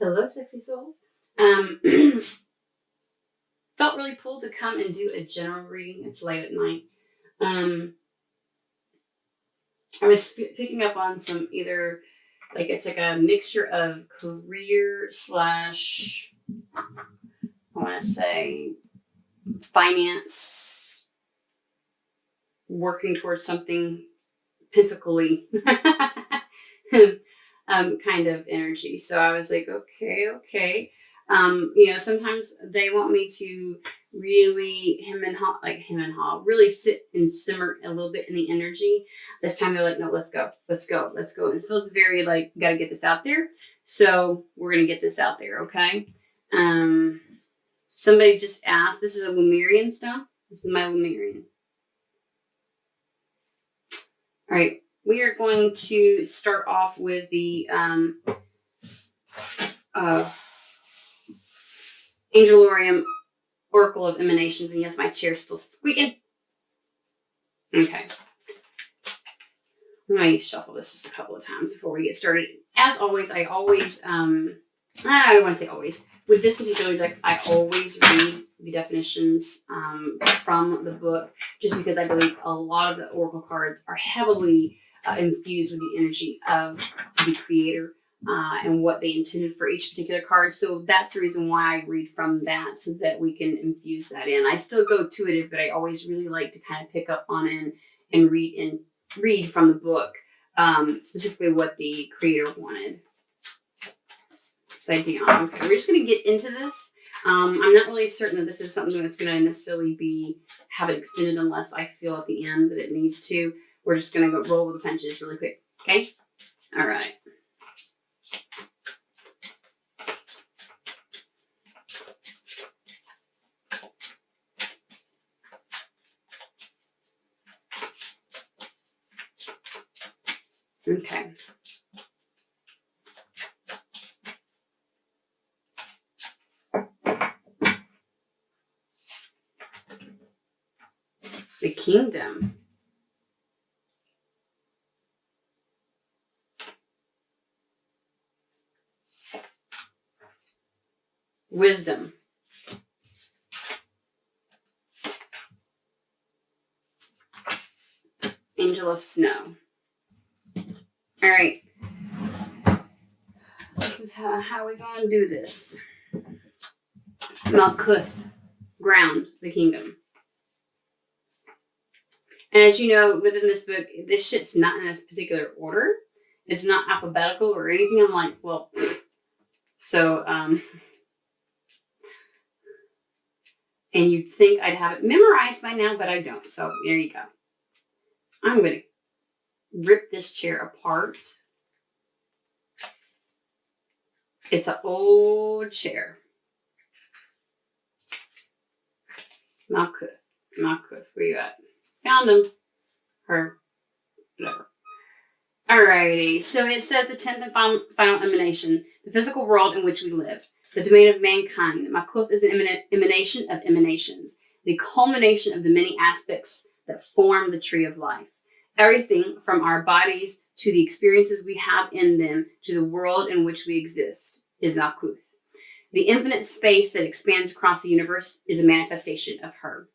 Hello, sexy souls. Felt really pulled to come and do a general reading. It's late at night. I was picking up on some either it's like a mixture of career slash, I want to say, finance, working towards something pentacly kind of energy. So I was like, okay. Sometimes they want me to really hem and haw, really sit and simmer a little bit in the energy. This time they're like, no, let's go. And it feels very like, got to get this out there. So we're going to get this out there. Okay. Somebody just asked, this is a Lemurian stone. This is my Lemurian. All right. We are going to start off with the Angelorium Oracle of Emanations. And yes, my chair's still squeaking. Okay. I'm going to shuffle this just a couple of times before we get started. As always, I don't want to say always. With this particular deck, I always read the definitions from the book, just because I believe a lot of the Oracle cards are heavily infused with the energy of the creator and what they intended for each particular card. So that's the reason why I read from that, so that we can infuse that in. I still go intuitive, but I always really like to kind of pick up on it and read from the book, specifically what the creator wanted. So okay, we're just going to get into this. I'm not really certain that this is something that's going to necessarily have it extended unless I feel at the end that it needs to. We're just going to go roll with the punches really quick. Okay? All right. Okay. The Kingdom. Wisdom. Angel of Snow. All right. This is how we're going to do this. Malkuth. Ground. The Kingdom. And as you know, within this book, this shit's not in this particular order. It's not alphabetical or anything. I'm like, well, so, and you'd think I'd have it memorized by now, but I don't. So there you go. I'm going to rip this chair apart. It's an old chair. Malkuth, where you at? Found him. Her. Whatever. Alrighty. So it says the 10th and final emanation, the physical world in which we live, the domain of mankind. Malkuth is an emanation of emanations, the culmination of the many aspects that form the tree of life. Everything from our bodies to the experiences we have in them to the world in which we exist is Malkuth. The infinite space that expands across the universe is a manifestation of her.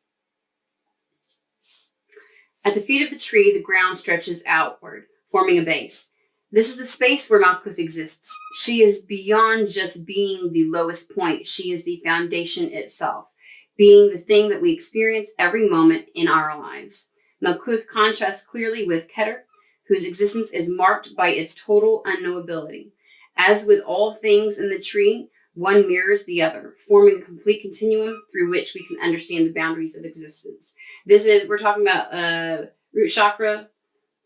At the feet of the tree, the ground stretches outward, forming a base. This is the space where Malkuth exists. She is beyond just being the lowest point. She is the foundation itself, being the thing that we experience every moment in our lives. Malkuth contrasts clearly with Keter, whose existence is marked by its total unknowability. As with all things in the tree, one mirrors the other, forming a complete continuum through which we can understand the boundaries of existence. We're talking about root chakra.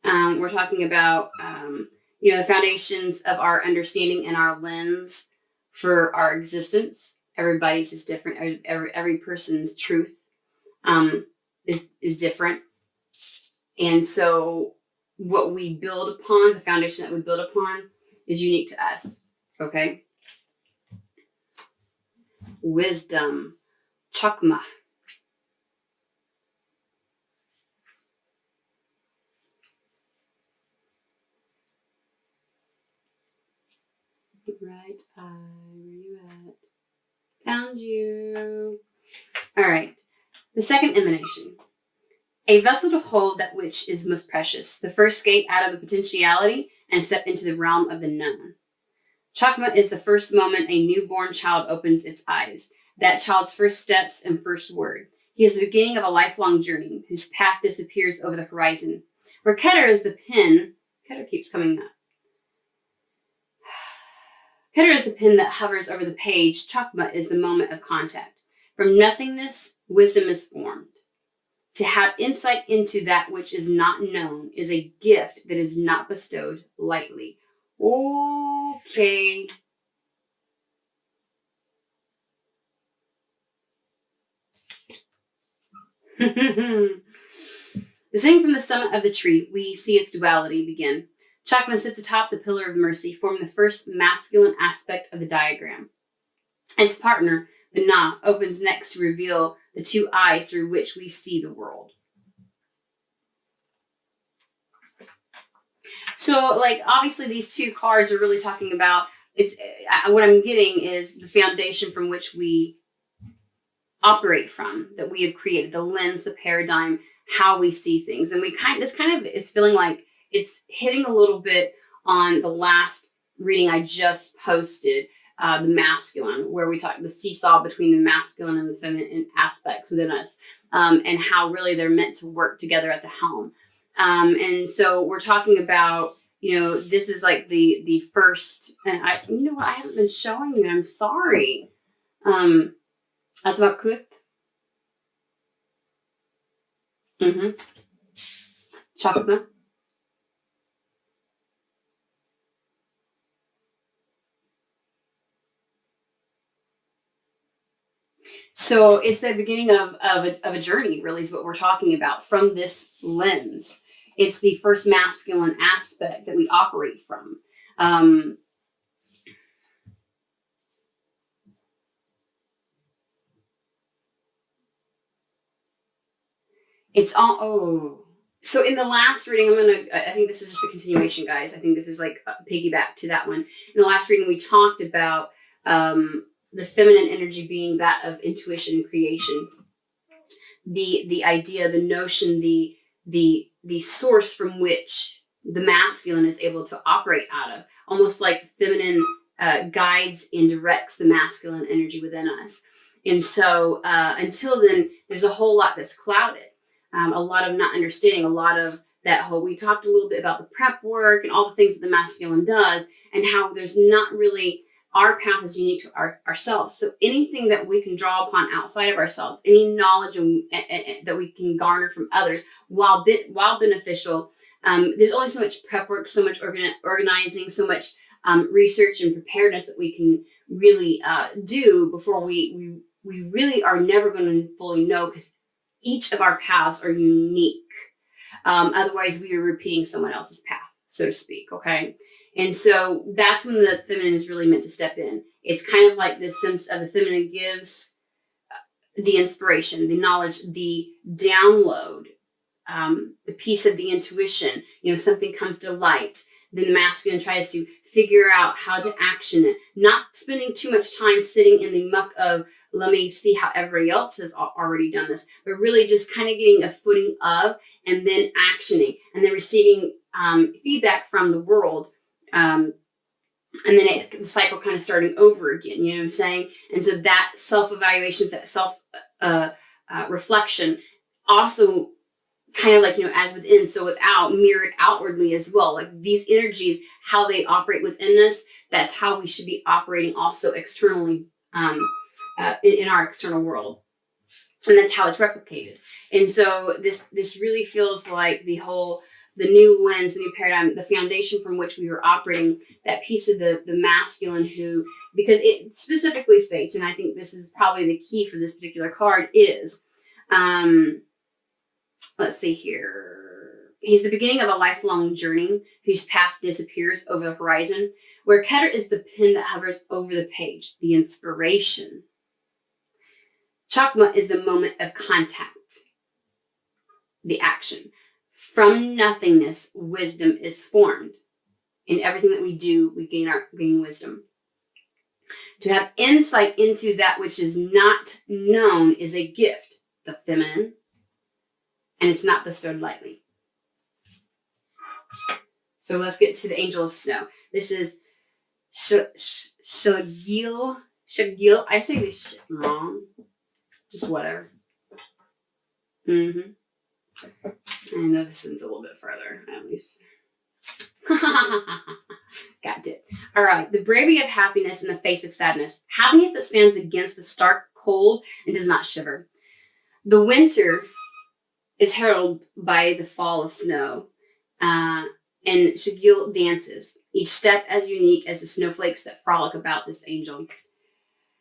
We're talking about, the foundations of our understanding and our lens for our existence. Everybody's is different. Every person's truth is different. And so what we build upon, the foundation that we build upon, is unique to us. Okay? Wisdom. Chakma. right eye. Where you at? Found you. All right. The second emanation. A vessel to hold that which is most precious. The first gate out of the potentiality and step into the realm of the known. Chakma is the first moment a newborn child opens its eyes. That child's first steps and first word. He is the beginning of a lifelong journey whose path disappears over the horizon. Where Keter is the pin. Keter keeps coming up. Keter is the pin that hovers over the page. Chakma is the moment of contact. From nothingness, wisdom is formed. To have insight into that which is not known is a gift that is not bestowed lightly. Okay. Descending from the summit of the tree, we see its duality begin. Chakma sits atop the pillar of mercy, forming the first masculine aspect of the diagram. Its partner, Bina, opens next to reveal the two eyes through which we see the world. So, like, obviously these two cards are really talking about, what I'm getting is the foundation from which we operate from, that we have created, the lens, the paradigm, how we see things. And this kind of is feeling like it's hitting a little bit on the last reading I just posted, the masculine, where we talk the seesaw between the masculine and the feminine aspects within us, and how really they're meant to work together at the helm. And so we're talking about, this is like the first, and I haven't been showing you. I'm sorry. That's about good. Chakma. So it's the beginning of a journey, really, is what we're talking about from this lens. It's the first masculine aspect that we operate from. It's all, so in the last reading, I think this is just a continuation, guys. I think this is like a piggyback to that one. In the last reading, we talked about the feminine energy being that of intuition and creation. The idea, the notion, the source from which the masculine is able to operate out of, almost like feminine guides and directs the masculine energy within us. And so until then, there's a whole lot that's clouded. A lot of not understanding, a lot of that whole, we talked a little bit about the prep work and all the things that the masculine does, and how there's not really, our path is unique to ourselves. So anything that we can draw upon outside of ourselves, any knowledge that we can garner from others, while beneficial, there's only so much prep work, so much organizing, so much research and preparedness that we can really do before we really are never going to fully know, because each of our paths are unique. Otherwise, we are repeating someone else's path, so to speak, okay? And so that's when the feminine is really meant to step in. It's kind of like this sense of the feminine gives the inspiration, the knowledge, the download, the piece of the intuition. Something comes to light. Then the masculine tries to figure out how to action it, not spending too much time sitting in the muck of, let me see how everybody else has already done this, but really just kind of getting a footing of, and then actioning, and then receiving feedback from the world. And then the cycle kind of starting over again, you know what I'm saying? And so that self-evaluation, that self-reflection also kind of like, as within, so without, mirrored outwardly as well. Like these energies, how they operate within us, that's how we should be operating also externally, in our external world. And that's how it's replicated. And so this really feels like the new lens, the new paradigm, the foundation from which we were operating, that piece of the masculine who, because it specifically states, and I think this is probably the key for this particular card, is, let's see here. He's the beginning of a lifelong journey whose path disappears over the horizon, where Keter is the pen that hovers over the page, the inspiration. Chakma is the moment of contact, the action. From nothingness, wisdom is formed. In everything that we do, we gain wisdom. To have insight into that which is not known is a gift, the feminine, and it's not bestowed lightly. So let's get to the angel of snow. This is Shagil. I say this shit wrong. Just whatever. I know this one's a little bit further, at least. Got it. All right. The bravery of happiness in the face of sadness. Happiness that stands against the stark cold and does not shiver. The winter is heralded by the fall of snow. And Shagil dances, each step as unique as the snowflakes that frolic about this angel.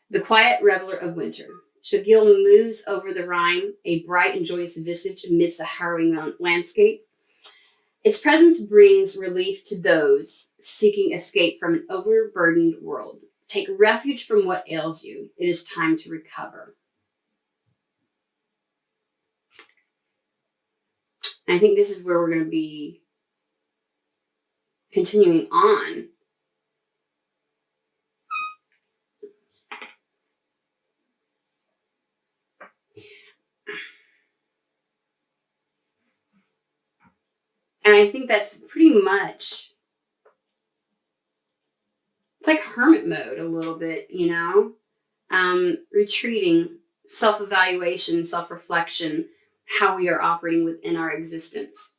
The quiet reveler of winter. Shagil moves over the Rhine, a bright and joyous visage amidst a harrowing landscape. Its presence brings relief to those seeking escape from an overburdened world. Take refuge from what ails you. It is time to recover. And I think this is where we're going to be continuing on. And I think that's pretty much, it's like hermit mode a little bit, you know? Retreating, self-evaluation, self-reflection, how we are operating within our existence.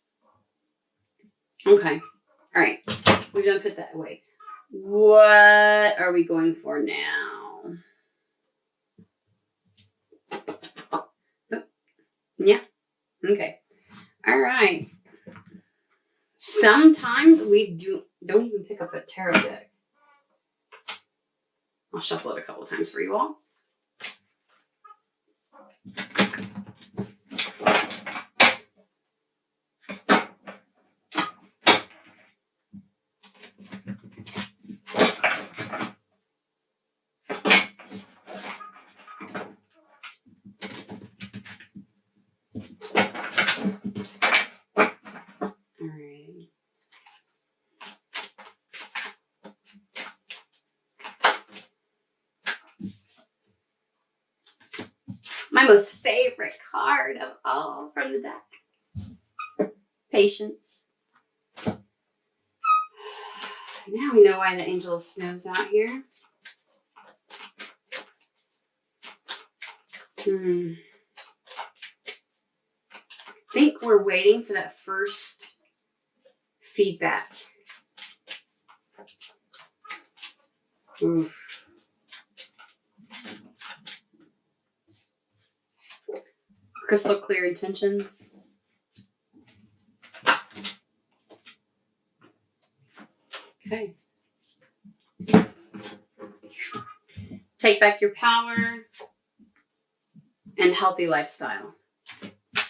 Okay. All right. We're going to put that away. What are we going for now? Oh, yeah. Okay. All right. Sometimes we don't even pick up a tarot deck. I'll shuffle it a couple times for you all. My most favorite card of all from the deck. Patience. Now we know why the angel of snow's out here. I think we're waiting for that first feedback. Oof. Crystal clear intentions. Okay. Take back your power and healthy lifestyle.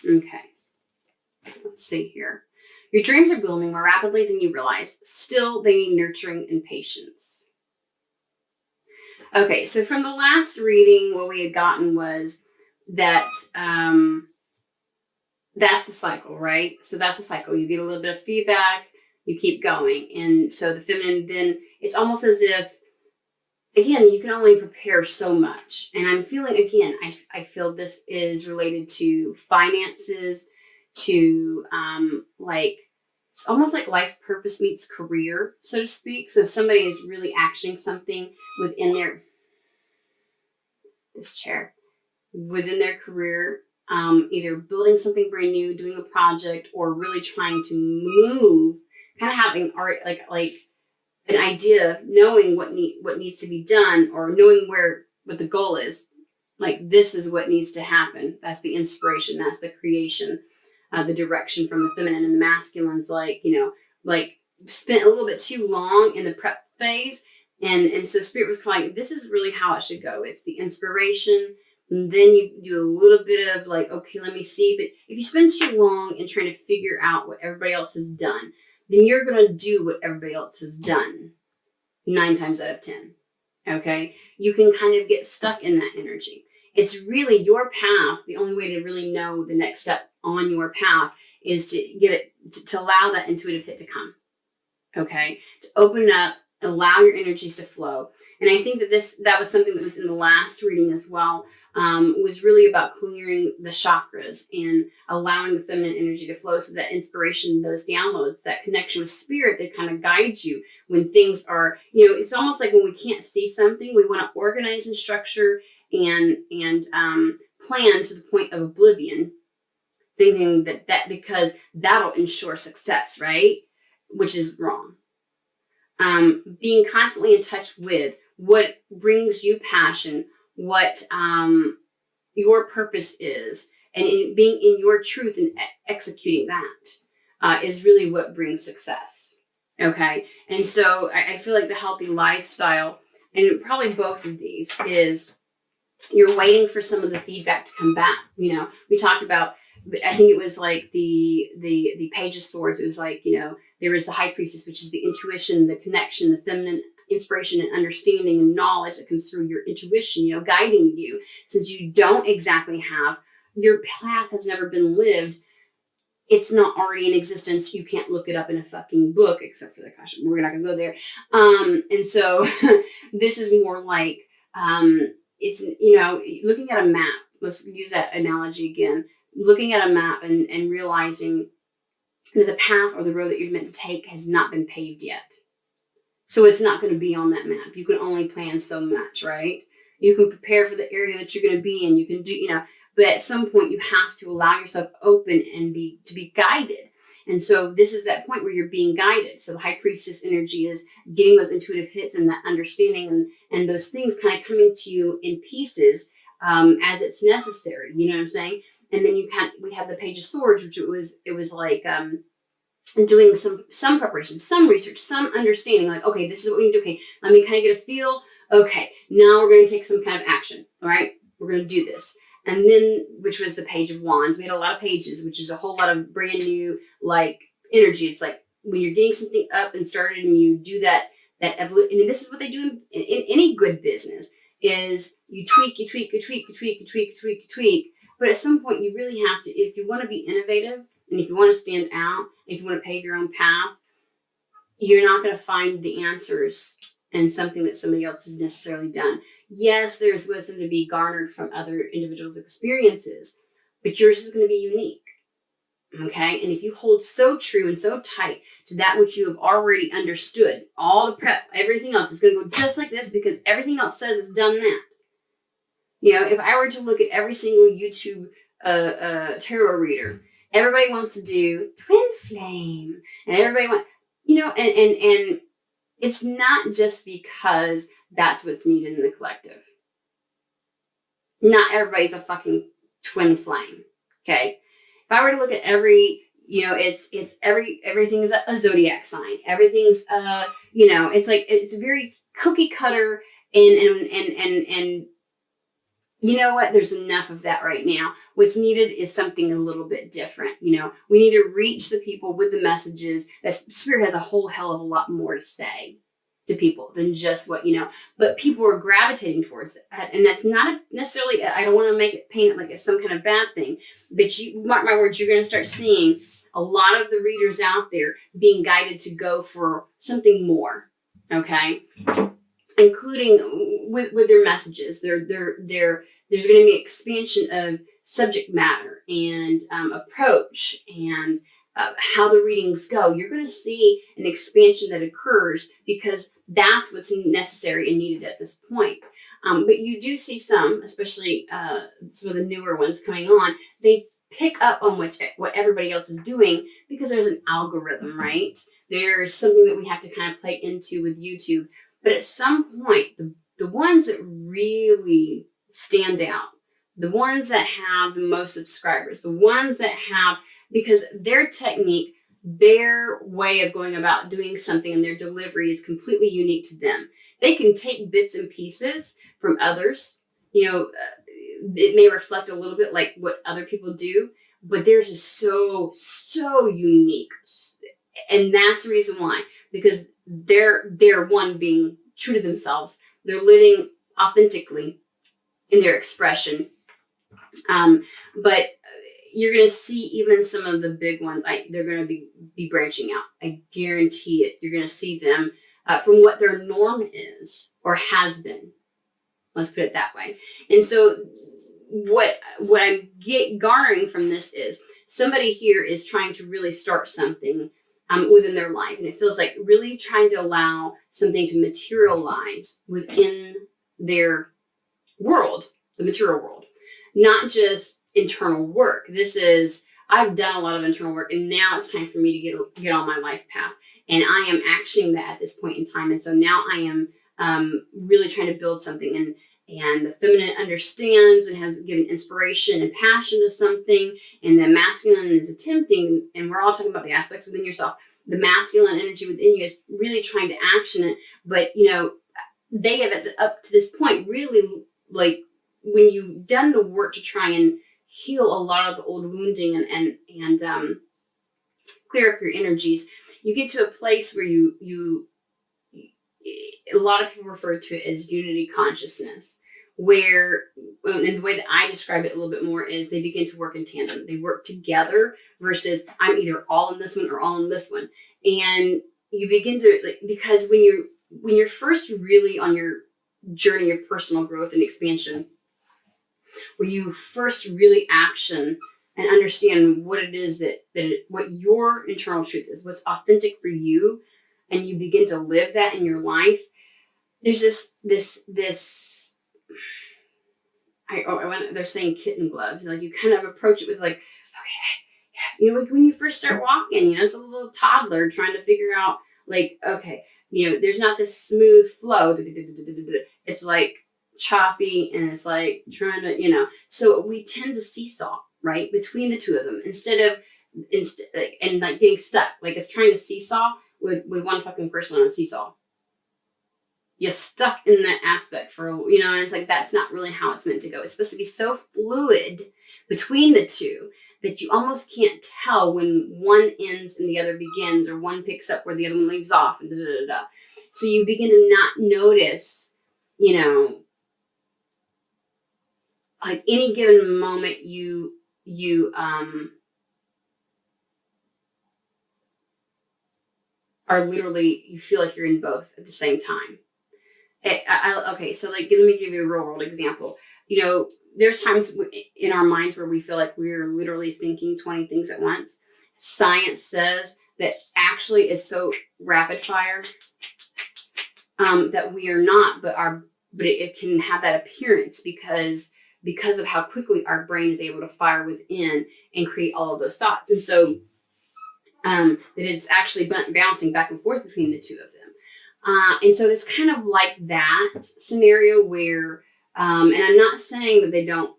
Okay. Let's see here. Your dreams are blooming more rapidly than you realize. Still, they need nurturing and patience. Okay, so from the last reading, what we had gotten was that that's the cycle, right? So that's the cycle. You get a little bit of feedback, you keep going. And so the feminine, then it's almost as if, again, you can only prepare so much. And I'm feeling, again, I feel this is related to finances, to like, it's almost like life purpose meets career, so to speak. So if somebody is really actioning something within their, this chair, within their career, either building something brand new, doing a project, or really trying to move, kind of having art, like an idea, knowing what needs to be done, or knowing what the goal is. Like, this is what needs to happen. That's the inspiration. That's the creation, the direction from the feminine. And the masculine's like, spent a little bit too long in the prep phase. And so Spirit was kind of like, this is really how it should go. It's the inspiration. And then you do a little bit of like, okay, let me see. But if you spend too long in trying to figure out what everybody else has done, then you're going to do what everybody else has done 9 times out of 10. Okay. You can kind of get stuck in that energy. It's really your path. The only way to really know the next step on your path is to get it, to allow that intuitive hit to come. Okay. To open up Allow your energies to flow. And I think that was something that was in the last reading as well, was really about clearing the chakras and allowing the feminine energy to flow, so that inspiration, those downloads, that connection with spirit that kind of guides you when things are, it's almost like when we can't see something, we want to organize and structure and plan to the point of oblivion, thinking that because that'll ensure success, right? Which is wrong. Being constantly in touch with what brings you passion, what your purpose is, and being in your truth and executing that is really what brings success. Okay. And so I feel like the healthy lifestyle, and probably both of these, is you're waiting for some of the feedback to come back. We talked about, I think it was like the Page of Swords. It was like, there is the High Priestess, which is the intuition, the connection, the feminine inspiration and understanding and knowledge that comes through your intuition, guiding you. Since you don't exactly have, your path has never been lived, it's not already in existence. You can't look it up in a fucking book, except for the caution. We're not going to go there. And so this is more like, it's, looking at a map. Let's use that analogy again. Looking at a map and realizing that the path or the road that you're meant to take has not been paved yet. So it's not going to be on that map. You can only plan so much, right? You can prepare for the area that you're going to be in. You can do, but at some point you have to allow yourself open and to be guided. And so this is that point where you're being guided. So the High Priestess energy is getting those intuitive hits and that understanding and those things kind of coming to you in pieces as it's necessary. You know what I'm saying? And then we had the Page of Swords, which it was like doing some preparation, some research, some understanding. Like, okay, this is what we need to do. Okay, let me kind of get a feel. Okay, now we're going to take some kind of action. All right, we're going to do this. And then, which was the Page of Wands. We had a lot of pages, which is a whole lot of brand new like energy. It's like when you're getting something up and started, and you do that evolution. And this is what they do in any good business: is you tweak. But at some point, you really have to, if you want to be innovative and if you want to stand out, if you want to pave your own path, you're not going to find the answers in something that somebody else has necessarily done. Yes, there's wisdom to be garnered from other individuals' experiences, but yours is going to be unique. Okay? And if you hold so true and so tight to that which you have already understood, all the prep, everything else is going to go just like this because everything else says it's done that. If I were to look at every single YouTube tarot reader, everybody wants to do twin flame, and everybody and it's not just because that's what's needed in the collective. Not everybody's a fucking twin flame. Okay, if I were to look at every, it's everything's a zodiac sign. Everything's it's like it's very cookie cutter and. You know what? There's enough of that right now. What's needed is something a little bit different. We need to reach the people with the messages. That Spirit has a whole hell of a lot more to say to people than just what, but people are gravitating towards that. And that's not necessarily, I don't want to paint it like it's some kind of bad thing, but you mark my words, you're going to start seeing a lot of the readers out there being guided to go for something more. Okay. Including with their messages, there's going to be expansion of subject matter and approach and how the readings go. You're going to see an expansion that occurs because that's what's necessary and needed at this point. But you do see some, especially some of the newer ones coming on, they pick up on what everybody else is doing because there's an algorithm, right? There's something that we have to kind of play into with YouTube. But at some point, the ones that really stand out, the ones that have the most subscribers, the ones that have, because their technique, their way of going about doing something and their delivery is completely unique to them. They can take bits and pieces from others. It may reflect a little bit like what other people do, but theirs is so unique. And that's the reason why, because they're one, being true to themselves. They're living authentically in their expression. But you're going to see even some of the big ones, they're going to be branching out. I guarantee it. You're going to see them from what their norm is or has been. Let's put it that way. And so what I'm garnering from this is somebody here is trying to really start something within their life. And it feels like really trying to allow something to materialize within their world, the material world, not just internal work. This is, I've done a lot of internal work, and now it's time for me to get on my life path. And I am actioning that at this point in time. And so now I am really trying to build something. And the feminine understands and has given inspiration and passion to something. And the masculine is attempting, and we're all talking about the aspects within yourself. The masculine energy within you is really trying to action it. But, they have up to this point really, like, when you've done the work to try and heal a lot of the old wounding and clear up your energies, you get to a place where you a lot of people refer to it as unity consciousness, where, and the way that I describe it a little bit more is they begin to work in tandem. They work together versus I'm either all in this one or all in this one. And you begin to, like, because when you're first really on your journey of personal growth and expansion, where you first really action and understand what it is what your internal truth is, what's authentic for you, and you begin to live that in your life, there's this they're saying kitten gloves. Like, you kind of approach it with like, okay, like when you first start walking, it's a little toddler trying to figure out, like, okay, there's not this smooth flow. It's like choppy, and it's like trying to, so we tend to seesaw, right, between the two of them instead of and like getting stuck. Like, it's trying to seesaw with one fucking person on a seesaw. You're stuck in that aspect for, and it's like, that's not really how it's meant to go. It's supposed to be so fluid between the two that you almost can't tell when one ends and the other begins, or one picks up where the other one leaves off, and So you begin to not notice, like any given moment you are literally, you feel like you're in both at the same time. Okay, so like, let me give you a real world example. There's times in our minds where we feel like we're literally thinking 20 things at once. Science says that actually it's so rapid fire that we are not, but it can have that appearance because of how quickly our brain is able to fire within and create all of those thoughts. And so that it's actually bouncing back and forth between the two of them. And so it's kind of like that scenario where, and I'm not saying that they don't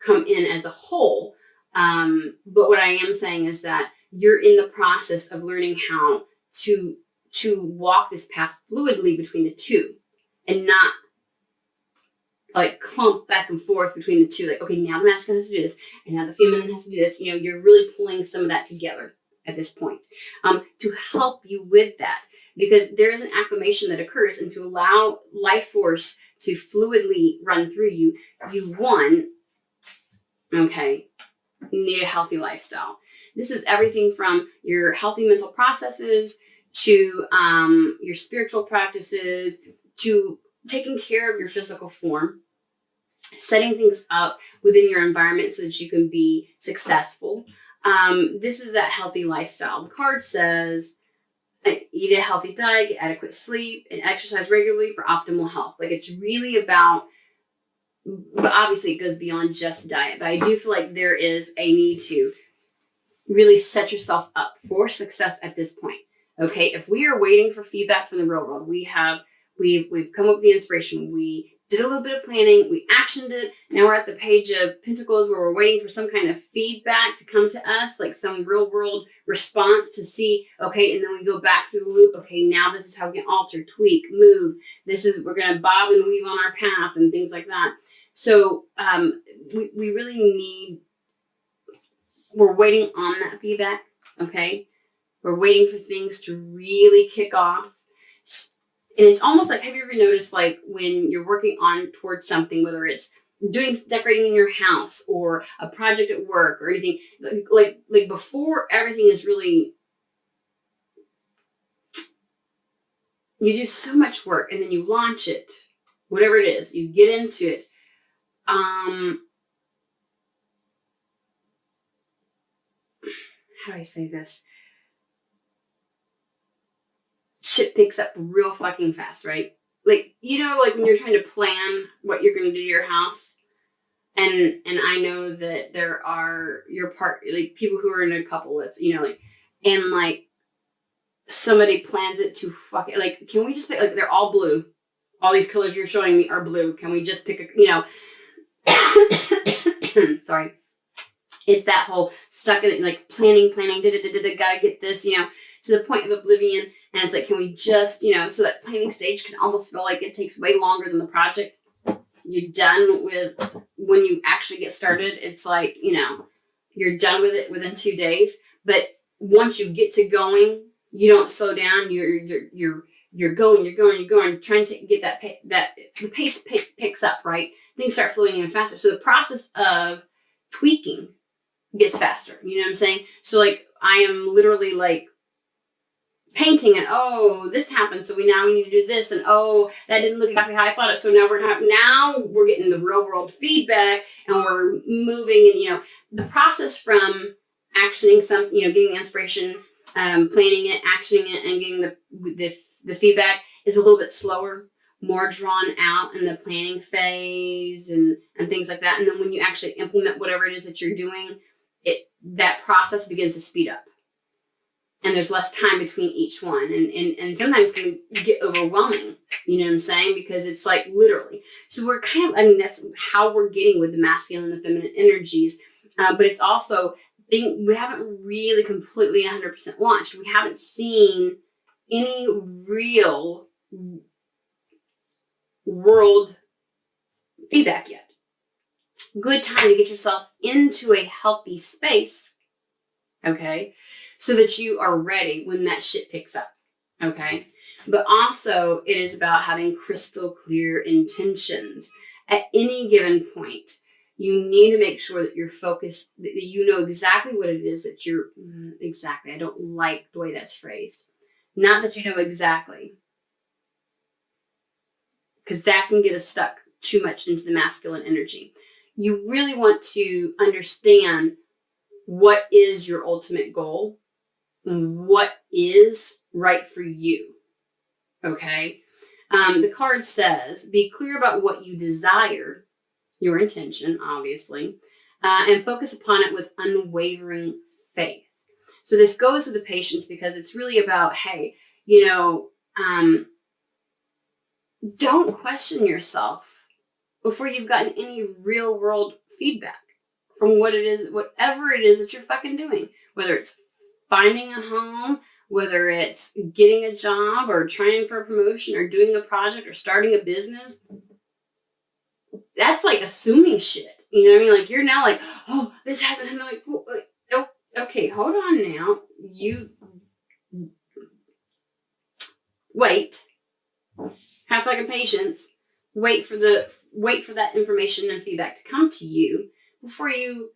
come in as a whole, but what I am saying is that you're in the process of learning how to walk this path fluidly between the two, and not like clump back and forth between the two. Like, okay, now the masculine has to do this, and now the feminine has to do this. You're really pulling some of that together at this point, to help you with that, because there is an acclimation that occurs, and to allow life force to fluidly run through you, need a healthy lifestyle. This is everything from your healthy mental processes to your spiritual practices, to taking care of your physical form, setting things up within your environment so that you can be successful. This is that healthy lifestyle. The card says, eat a healthy diet, get adequate sleep, and exercise regularly for optimal health. Like, it's really about, but obviously it goes beyond just diet, but I do feel like there is a need to really set yourself up for success at this point. Okay, if we are waiting for feedback from the real world, we've come up with the inspiration, we did a little bit of planning, we actioned it. Now we're at the page of Pentacles where we're waiting for some kind of feedback to come to us, like some real world response to see, okay, and then we go back through the loop. Okay, now this is how we can alter, tweak, move. We're going to bob and weave on our path and things like that. So we really we're waiting on that feedback, okay? We're waiting for things to really kick off. And it's almost like, have you ever noticed, like, when you're working on towards something, whether it's decorating in your house or a project at work or anything, like before everything is really you do so much work and then you launch it, whatever it is, you get into it. How do I say this? Shit picks up real fucking fast, right? Like, you know, like when you're trying to plan what you're going to do to your house, and I know that there are like people who are in a couple that's, you know, like, and like somebody plans it to fucking, like, can we just pick, like, they're all blue. All these colors you're showing me are blue. Can we just pick a, you know, sorry. It's that whole stuck in it, like planning, gotta get this, you know, to the point of oblivion. And it's like, can we just, you know, so that planning stage can almost feel like it takes way longer than the project you're done with. When you actually get started, it's like, you know, you're done with it within 2 days. But once you get to going, you don't slow down. You're going, trying to get the pace picks up, right? Things start flowing even faster. So the process of tweaking gets faster. You know what I'm saying? So like, I am literally like painting and, oh, this happened. So we need to do this. And, oh, that didn't look exactly how I thought it. So now we're getting the real world feedback and we're moving. And, you know, the process from actioning something, you know, getting the inspiration, planning it, actioning it, and getting the feedback is a little bit slower, more drawn out in the planning phase and things like that. And then when you actually implement whatever it is that you're doing, that process begins to speed up. And there's less time between each one. And sometimes it can get overwhelming, you know what I'm saying? Because it's like literally. So we're kind of, I mean, that's how we're getting with the masculine and the feminine energies. But it's also, we haven't really completely 100% launched. We haven't seen any real world feedback yet. Good time to get yourself into a healthy space, okay, so that you are ready when that shit picks up, okay? But also, it is about having crystal clear intentions. At any given point, you need to make sure that you're focused, that you know exactly what it is that you're, exactly, I don't like the way that's phrased. Not that you know exactly, because that can get us stuck too much into the masculine energy. You really want to understand what is your ultimate goal, what is right for you, okay? The card says, be clear about what you desire, your intention, obviously, and focus upon it with unwavering faith. So this goes with the patience because it's really about, hey, you know, don't question yourself before you've gotten any real world feedback from what it is, whatever it is that you're fucking doing, whether it's finding a home, whether it's getting a job or trying for a promotion or doing a project or starting a business. That's like assuming shit. You know what I mean? Like you're now like, oh, this hasn't happened. Like, oh, okay, hold on now. You wait. Have fucking patience. Wait for that information and feedback to come to you before you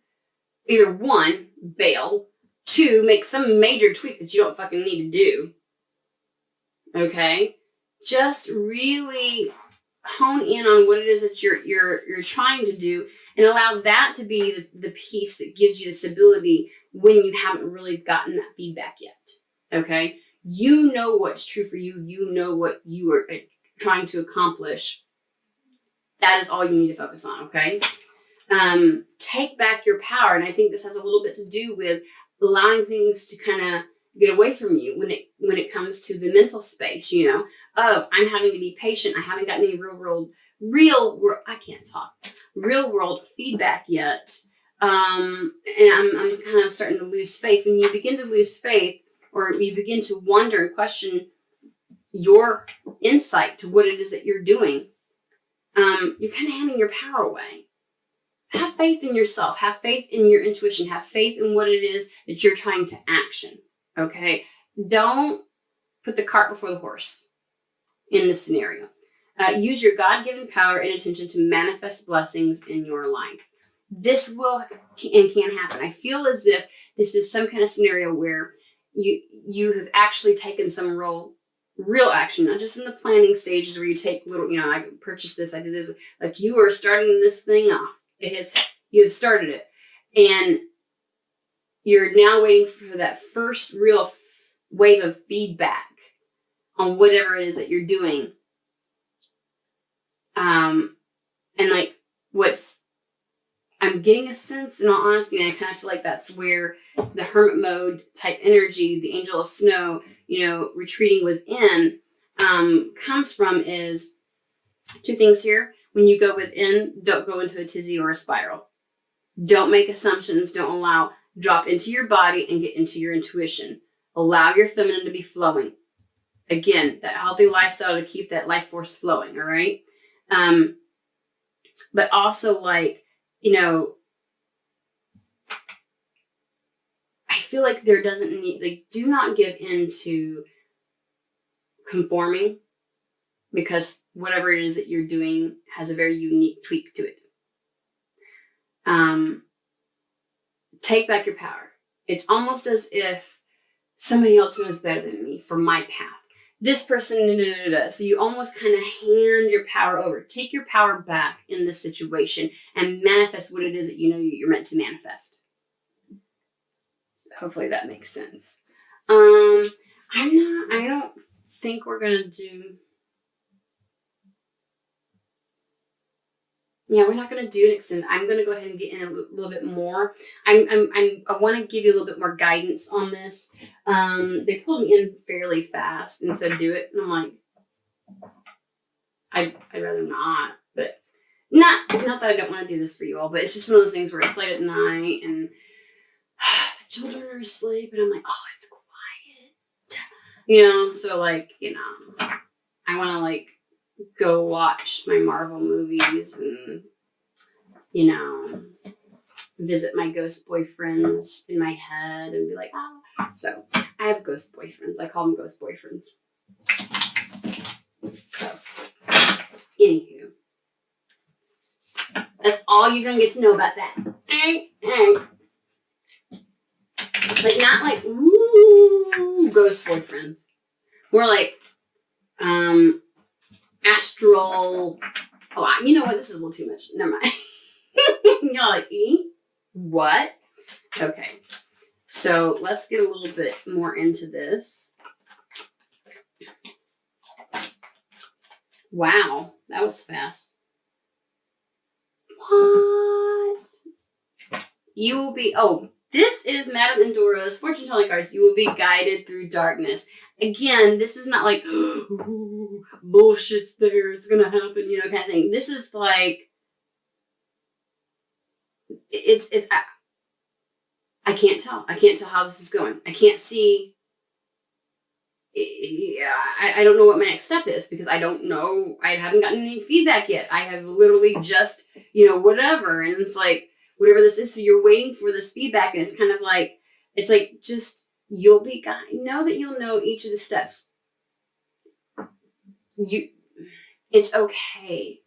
either one, bail, two, make some major tweak that you don't fucking need to do. Okay? Just really hone in on what it is that you're trying to do and allow that to be the piece that gives you the stability when you haven't really gotten that feedback yet. Okay? You know what's true for you. You know what you are trying to accomplish. That is all you need to focus on, okay? Take back your power. And I think this has a little bit to do with allowing things to kind of get away from you when it comes to the mental space, you know. Oh, I'm having to be patient. I haven't gotten any real world feedback yet. And I'm kind of starting to lose faith. When you begin to lose faith or you begin to wonder and question your insight to what it is that you're doing, you're kind of handing your power away. Have faith in yourself. Have faith in your intuition. Have faith in what it is that you're trying to action. Okay? Don't put the cart before the horse in this scenario. Use your God-given power and attention to manifest blessings in your life. This will and can happen. I feel as if this is some kind of scenario where you have actually taken some real real action, not just in the planning stages where you take little, I purchased this, I did this. Like, you are starting this thing off. You have started it. And you're now waiting for that first real wave of feedback on whatever it is that you're doing. And like, I'm getting a sense, in all honesty, and I kind of feel like that's where the hermit mode type energy, the angel of snow, retreating within, comes from, is two things here. When you go within, don't go into a tizzy or a spiral. Don't make assumptions. Don't drop into your body and get into your intuition. Allow your feminine to be flowing. Again, that healthy lifestyle to keep that life force flowing. All right. But also, like, I feel like there doesn't need, like, do not give into conforming, because whatever it is that you're doing has a very unique tweak to it. Take back your power. It's almost as if somebody else knows better than me for my path. This person, So you almost kind of hand your power over. Take your power back in this situation and manifest what it is that you're meant to manifest. So hopefully that makes sense. I don't think we're going to do... Yeah, we're not going to do an extended. I'm going to go ahead and get in a little bit more. I want to give you a little bit more guidance on this. They pulled me in fairly fast and said, do it. And I'm like, I'd rather not. But not that I don't want to do this for you all, but it's just one of those things where it's late at night and the children are asleep. And I'm like, oh, it's quiet. So like, I want to like go watch my Marvel movies and, visit my ghost boyfriends in my head and be like, oh. So I have ghost boyfriends. I call them ghost boyfriends. So, anywho, that's all you're going to get to know about that. Like, not like, ooh, ghost boyfriends. More like, astral. Oh, you know what? This is a little too much. Never mind. Y'all like, what? Okay. So let's get a little bit more into this. Wow. That was fast. What? You will be, this is Madame Endora's fortune telling cards. You will be guided through darkness. Again, this is not like, ooh, bullshit's there, it's gonna happen, kind of thing. This is like, I can't tell. I can't tell how this is going. I can't see. I don't know what my next step is, because I don't know. I haven't gotten any feedback yet. I have literally just, whatever. And it's like, whatever this is. So you're waiting for this feedback. And it's kind of like, just, you'll be guided. Know that you'll know each of the steps. It's okay.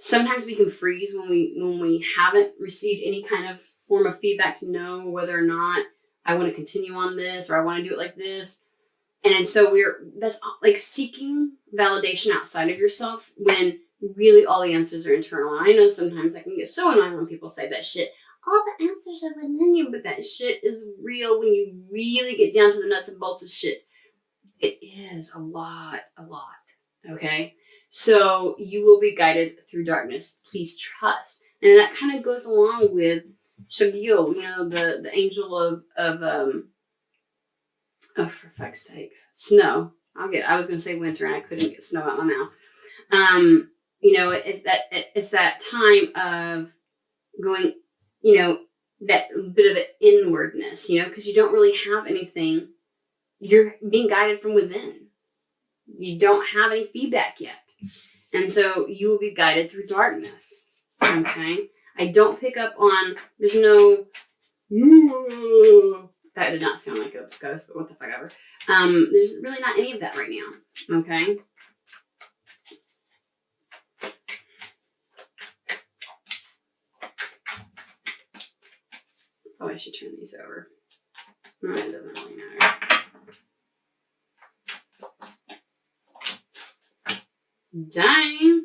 Sometimes we can freeze when we haven't received any kind of form of feedback to know whether or not I want to continue on this or I want to do it like this. And so that's like seeking validation outside of yourself when really all the answers are internal. And I know sometimes I can get so annoyed when people say that shit. All the answers are within you, but that shit is real when you really get down to the nuts and bolts of shit. It is a lot. Okay? So you will be guided through darkness. Please trust. And that kind of goes along with Shagil, the angel of for fuck's sake, snow. I was going to say winter and I couldn't get snow out my mouth. It's that time of going, that bit of an inwardness, because you don't really have anything. You're being guided from within. You don't have any feedback yet. And so you will be guided through darkness. Okay? I don't pick up on, there's no, that did not sound like a ghost, but what the fuck ever. There's really not any of that right now. Okay? Oh, I should turn these over. It doesn't really matter. Dang.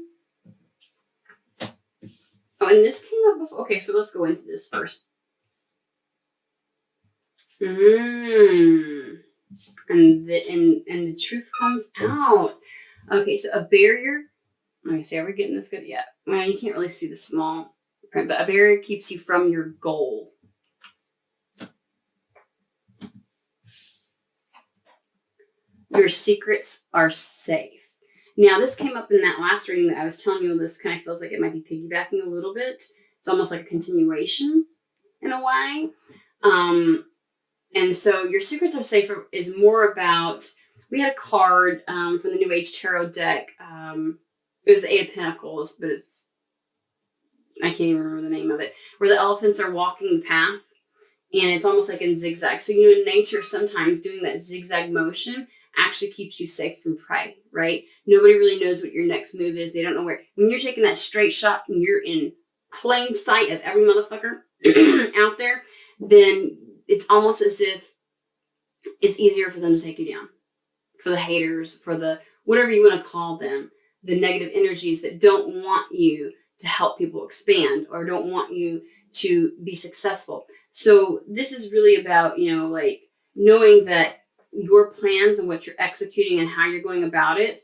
Oh, and this came up before. Okay, so let's go into this first. And the truth comes out. Okay, so a barrier. Let me see, are we getting this good yet? Well, you can't really see the small print, but a barrier keeps you from your goal. Your secrets are safe. Now, this came up in that last reading that I was telling you. This kind of feels like it might be piggybacking a little bit. It's almost like a continuation in a way. And so your secrets are safe is more about, we had a card from the New Age Tarot deck. It was the Eight of Pentacles, but I can't even remember the name of it, where the elephants are walking the path. And it's almost like in zigzag. So, in nature, sometimes doing that zigzag motion actually keeps you safe from prey, right? Nobody really knows what your next move is. They don't know where. When you're taking that straight shot and you're in plain sight of every motherfucker out there, then it's almost as if it's easier for them to take you down. For the haters, for the whatever you want to call them, the negative energies that don't want you to help people expand or don't want you to be successful. So this is really about, like knowing that your plans and what you're executing and how you're going about it.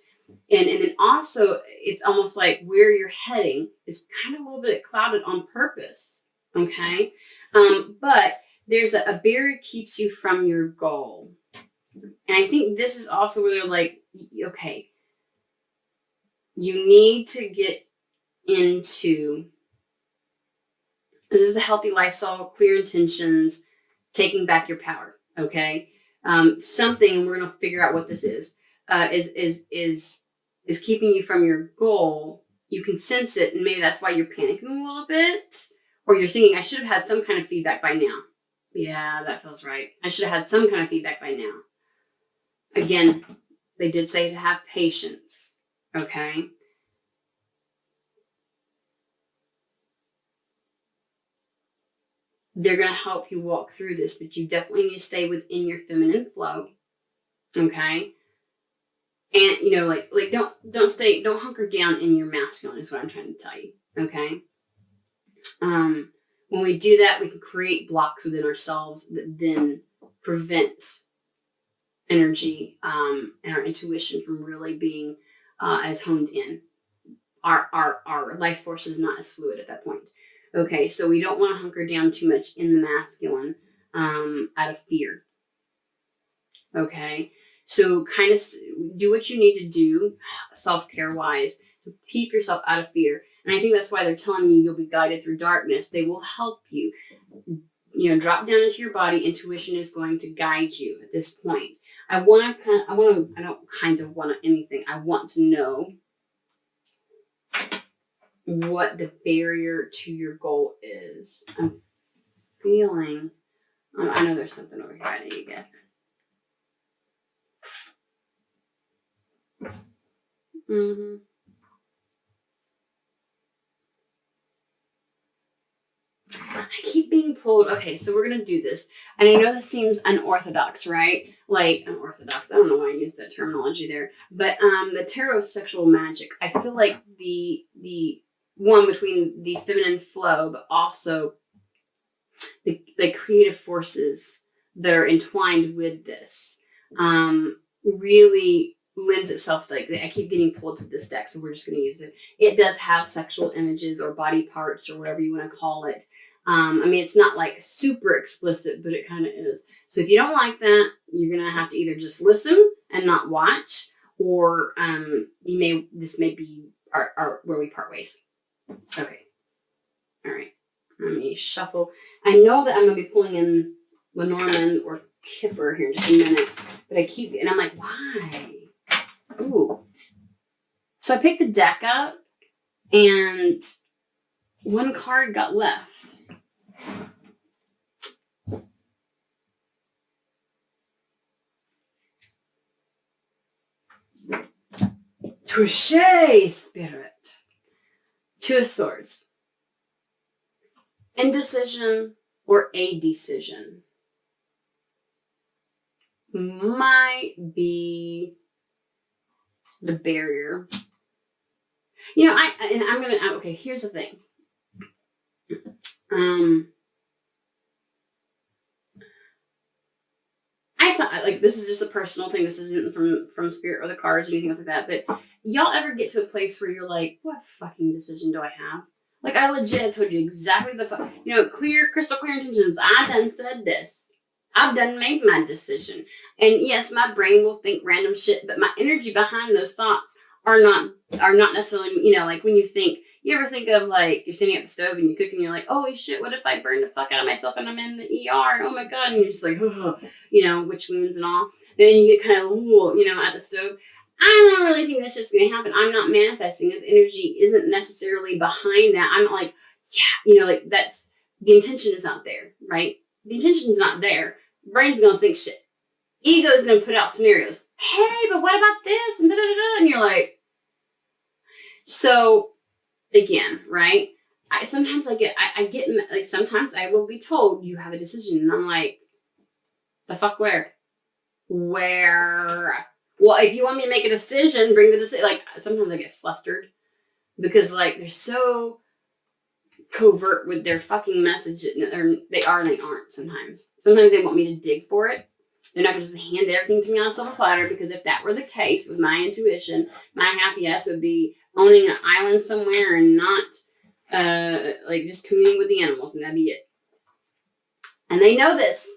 And then also it's almost like where you're heading is kind of a little bit clouded on purpose. Okay. But there's a barrier keeps you from your goal. And I think this is also where they're like, okay, you need to get into, this is the healthy lifestyle, clear intentions, taking back your power. Okay. Something, we're going to figure out what this is keeping you from your goal. You can sense it. And maybe that's why you're panicking a little bit, or you're thinking, I should have had some kind of feedback by now. Yeah, that feels right. I should have had some kind of feedback by now. Again, they did say to have patience. Okay. They're going to help you walk through this, but you definitely need to stay within your feminine flow. Okay. And, like don't hunker down in your masculine is what I'm trying to tell you. Okay. When we do that, we can create blocks within ourselves that then prevent energy and our intuition from really being as honed in. Our life force is not as fluid at that point. Okay, so we don't want to hunker down too much in the masculine out of fear. Okay, so kind of do what you need to do self-care wise to keep yourself out of fear. And I think that's why they're telling you you'll be guided through darkness. They will help you. Drop down into your body. Intuition is going to guide you at this point. I don't want anything. I want to know what the barrier to your goal is. I'm feeling, I know there's something over here I need to get. Mm-hmm. I keep being pulled. Okay, so we're going to do this. And I know this seems unorthodox, right? Like, unorthodox. I don't know why I used that terminology there. But the tarot sexual magic, I feel like the one between the feminine flow, but also the creative forces that are entwined with this really lends itself to, like, I keep getting pulled to this deck, so we're just going to use it. It does have sexual images or body parts or whatever you want to call it. It's not like super explicit, but it kind of is. So if you don't like that, you're going to have to either just listen and not watch, or this may be our where we part ways. Okay. All right. Let me shuffle. I know that I'm going to be pulling in Lenormand or Kipper here in just a minute, but I'm like, why? Ooh. So I picked the deck up and one card got left. Touché, Spirit. Two of Swords. Indecision or a decision might be the barrier Okay, here's the thing. I saw, like, this is just a personal thing. This isn't from spirit or the cards or anything else like that. But y'all ever get to a place where you're like, what fucking decision do I have? Like, I legit have told you exactly clear, crystal clear intentions. I done said this. I've done made my decision. And yes, my brain will think random shit, but my energy behind those thoughts are not necessarily, like when you ever think of like you're sitting at the stove and you cook and you're like, holy shit, what if I burn the fuck out of myself and I'm in the ER? And oh my God. And you're just like, oh, witch wounds and all. Then you get kind of, at the stove. I don't really think that shit's going to happen. I'm not manifesting. If the energy isn't necessarily behind that, I'm like, yeah, that's, the intention is not there, right? The intention's not there. Brain's going to think shit. Ego's going to put out scenarios. Hey, but what about this? And da-da-da-da. And you're like, so again, right? Sometimes I get like, sometimes I will be told you have a decision. And I'm like, the fuck where? Where? Well, if you want me to make a decision, bring the decision. Like, sometimes I get flustered because, like, they're so covert with their fucking message. They are and they aren't sometimes. Sometimes they want me to dig for it. They're not going to just hand everything to me on a silver platter, because if that were the case with my intuition, my happy ass would be owning an island somewhere and not, like, just communing with the animals, and that'd be it. And they know this.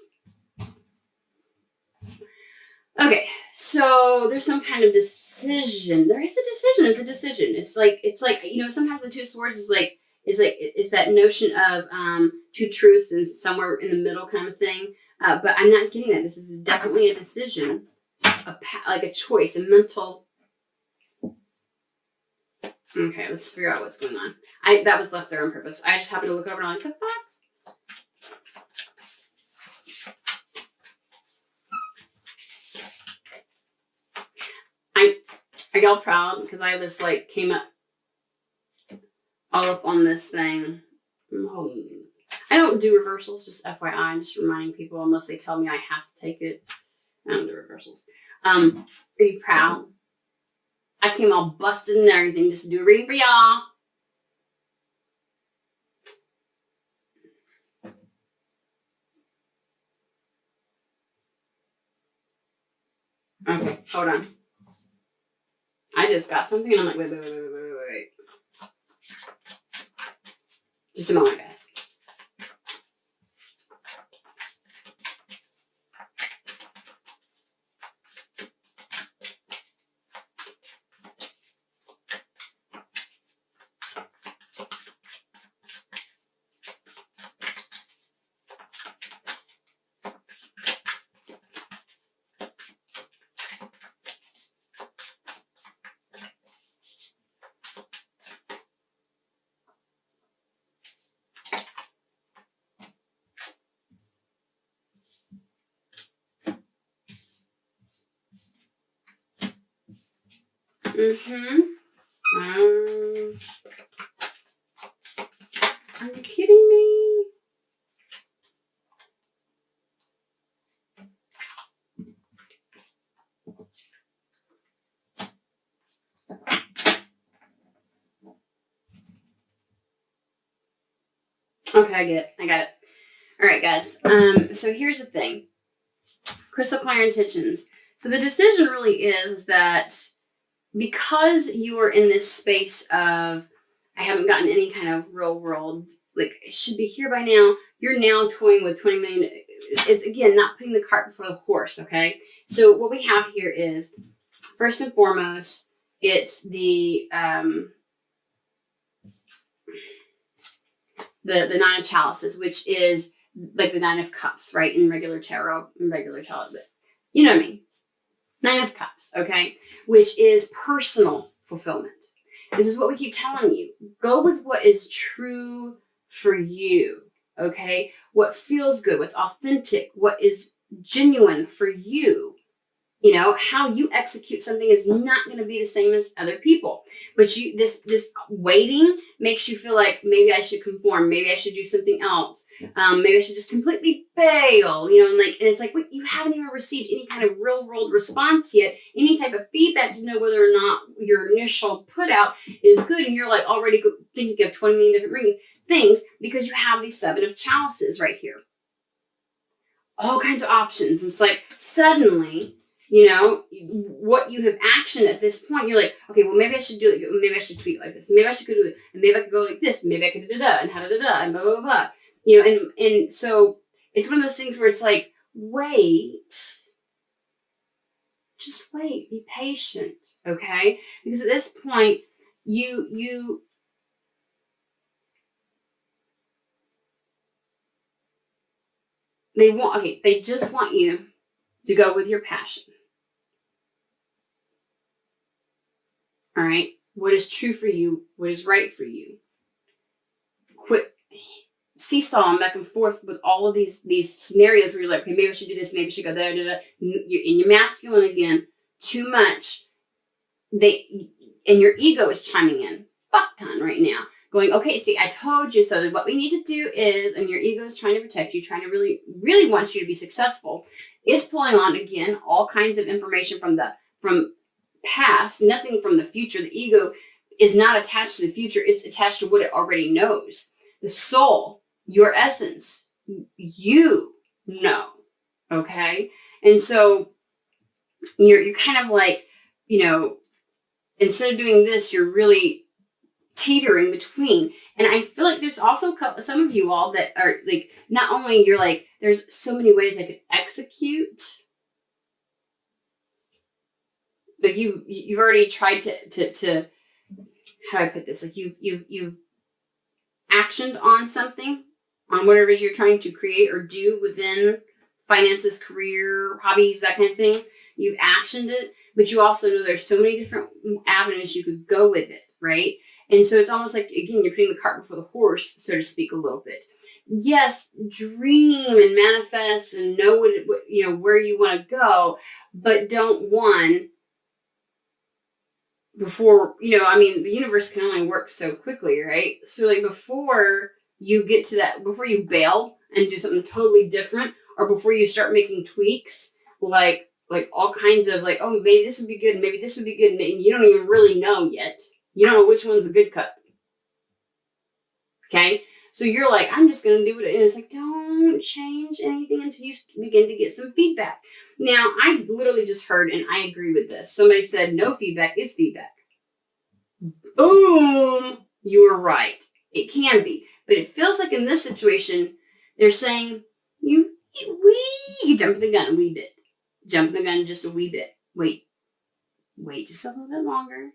Okay, so there's some kind of decision. There is a decision. It's a decision. It's like sometimes the Two Swords is like, it's that notion of two truths and somewhere in the middle kind of thing. But I'm not getting that. This is definitely a decision, like a choice, a mental. Okay, let's figure out what's going on. That was left there on purpose. I just happened to look over and I'm like, what the fuck? Are y'all proud? Because I just like came up all up on this thing. I don't do reversals, just FYI. I'm just reminding people, unless they tell me I have to take it. I don't do reversals. Are you proud? I came all busted and everything just to do a reading for y'all. Okay, hold on. I just got something and I'm like, wait. Just a moment, guys. Are you kidding me? Okay, I got it. All right, guys. So here's the thing. Crystal clear intentions. So the decision really is that because you are in this space of, I haven't gotten any kind of real world, like, it should be here by now. You're now toying with 20 million. It's, again, not putting the cart before the horse, okay? So what we have here is, first and foremost, it's the Nine of Chalices, which is like the Nine of Cups, right? In regular tarot, but you know what I mean? Nine of Cups, okay? Which is personal fulfillment. This is what we keep telling you. Go with what is true for you, okay? What feels good, what's authentic, what is genuine for you. how you execute something is not going to be the same as other people. But this waiting makes you feel like maybe I should conform, maybe I should do something else, maybe I should just completely bail, and it's like, wait, you haven't even received any kind of real world response yet, any type of feedback to know whether or not your initial put out is good, and you're like already thinking of 20 million different things because you have these 7 of chalices right here. All kinds of options. It's like suddenly, what you have actioned at this point, you're like, okay, well, maybe I should do it. Maybe I should tweet like this. Maybe I should do it. And maybe I could go like this. Maybe I could da-da-da and ha-da-da-da and blah, blah, blah. And so it's one of those things where it's like, wait, just wait, be patient. Okay. Because at this point, they just want you to go with your passion. All right. What is true for you? What is right for you? Quit seesawing back and forth with all of these scenarios where you're like, okay, maybe I should do this. Maybe I should go there. You're in your masculine again, too much. And your ego is chiming in, fuck ton right now. Going, okay, see, I told you so. What we need to do is, and your ego is trying to protect you, trying to really, really wants you to be successful, is pulling on, again, all kinds of information from past, nothing from the future. The ego is not attached to the future. It's attached to what it already knows. The soul, your essence, you know, okay? And so you're kind of like, instead of doing this, you're really teetering between. And I feel like there's also some of you all that are like, not only you're like, there's so many ways I could execute. Like you've already tried to how do I put this? Like you've actioned on something, on whatever it is you're trying to create or do within finances, career, hobbies, that kind of thing. You've actioned it, but you also know there's so many different avenues you could go with it, right? And so it's almost like, again, you're putting the cart before the horse, so to speak, a little bit. Yes, dream and manifest and know what where you want to go, but don't before, the universe can only work so quickly, right? So like before you get to that, before you bail and do something totally different, or before you start making tweaks, like all kinds of like, oh, maybe this would be good, maybe this would be good, and you don't even really know yet. You don't know which one's the good cut. Okay? So you're like, I'm just going to do it. And it's like, don't change anything until you begin to get some feedback. Now, I literally just heard, and I agree with this. Somebody said, no feedback is feedback. Boom! You were right. It can be. But it feels like in this situation, they're saying, you jump the gun a wee bit. Jump the gun just a wee bit. Wait just a little bit longer.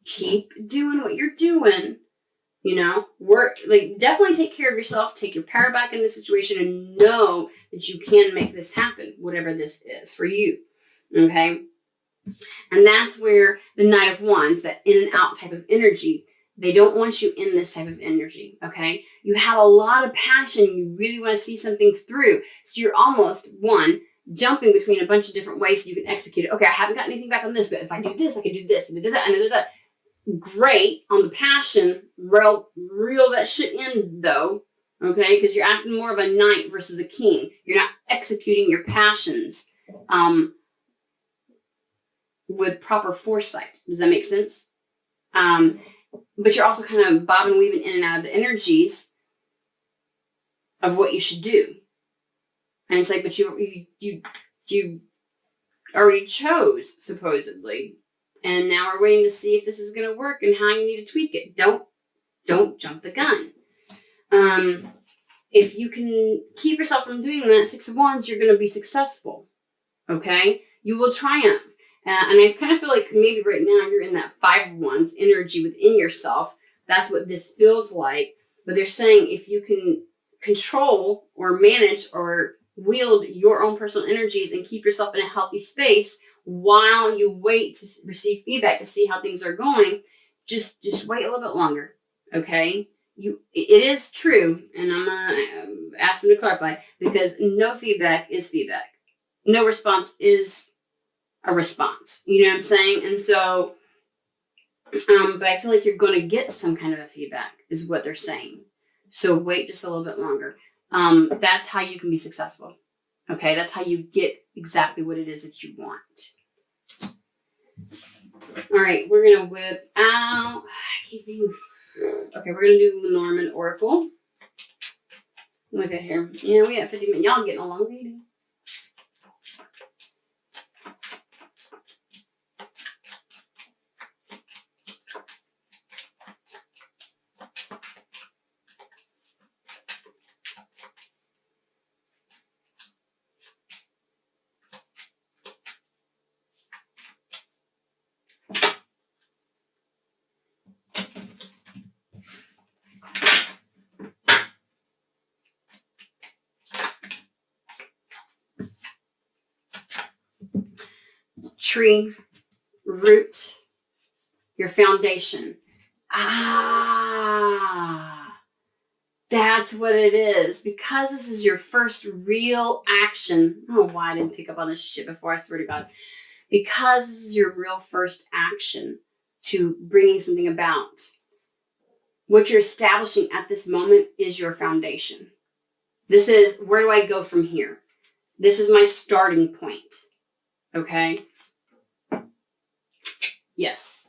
Keep doing what you're doing. Work, like definitely take care of yourself, take your power back in the situation and know that you can make this happen, whatever this is for you. Okay. And that's where the Knight of Wands, that in and out type of energy, they don't want you in this type of energy. Okay. You have a lot of passion. You really want to see something through. So you're almost jumping between a bunch of different ways so you can execute it. Okay. I haven't got anything back on this, but if I do this, I can do this. Great on the passion, reel that shit in though, okay? Because you're acting more of a knight versus a king. You're not executing your passions with proper foresight. Does that make sense? But you're also kind of bobbing, weaving in and out of the energies of what you should do. And it's like, but you already chose, supposedly. And now we're waiting to see if this is going to work and how you need to tweak it. Don't jump the gun. If you can keep yourself from doing that, 6 of Wands, you're going to be successful. Okay? You will triumph. And I kind of feel like maybe right now you're in that 5 of Wands energy within yourself. That's what this feels like. But they're saying if you can control or manage or wield your own personal energies and keep yourself in a healthy space while you wait to receive feedback to see how things are going, just wait a little bit longer. Okay? It is true, and I'm gonna ask them to clarify, because no feedback is feedback. No response is a response. You know what I'm saying? And so, but I feel like you're going to get some kind of a feedback is what they're saying. So wait just a little bit longer. That's how you can be successful. Okay. That's how you get exactly what it is that you want. All right. We're going to whip out. Okay. We're going to do the Lenormand Oracle. Look at here. You know, we have 50 minutes. Y'all getting along reading. Tree, root, your foundation. That's what it is. Because this is your first real action. I don't know why I didn't pick up on this shit before, I swear to God. Because this is your real first action to bringing something about. What you're establishing at this moment is your foundation. This is, where do I go from here? This is my starting point. Okay? Yes.